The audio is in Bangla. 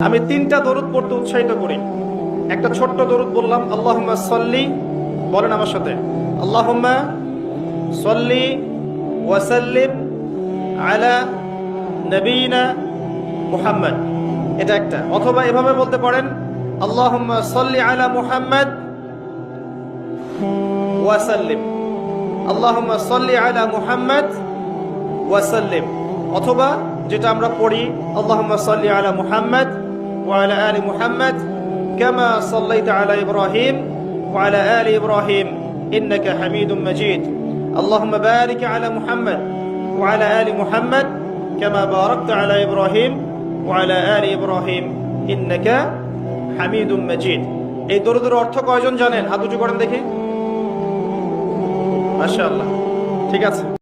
আমি তিনটা দরুদ পড়তে উৎসাহিত করি। একটা ছোট্ট দরুদ বললাম, আল্লাহুম্মা সাল্লি, বলেন আমার সাথে, আল্লাহুম্মা সাল্লি ওয়া সাল্লিম আলা নবিয়িনা মুহাম্মদ, এটা একটা। অথবা এভাবে বলতে পারেন, আল্লাহুম্মা সাল্লি আলা মুহাম্মদ ওয়া সাল্লিম, আল্লাহুম্মা সাল্লি আলা মুহাম্মদ ওয়া সাল্লিম। অথবা যেটা আমরা পড়ি, আল্লাহুম্মা সাল্লি আলা মুহাম্মদ ওয়া আলা আলি মুহাম্মদ কামা সাল্লাইতা আলা ইব্রাহিম ওয়া আলা আলি ইব্রাহিম ইন্নাকা হামিদুম মাজিদ। আল্লাহুম্মা বারিক আলা মুহাম্মদ ওয়া আলা আলি মুহাম্মদ কামা বারাকতা আলা ইব্রাহিম ওয়া আলা আলি ইব্রাহিম ইন্নাকা হামিদুম মাজিদ। এই দরুদের অর্থ কয়জন জানেন? হাত উঁচু করেন দেখি। মাশাআল্লাহ, ঠিক আছে।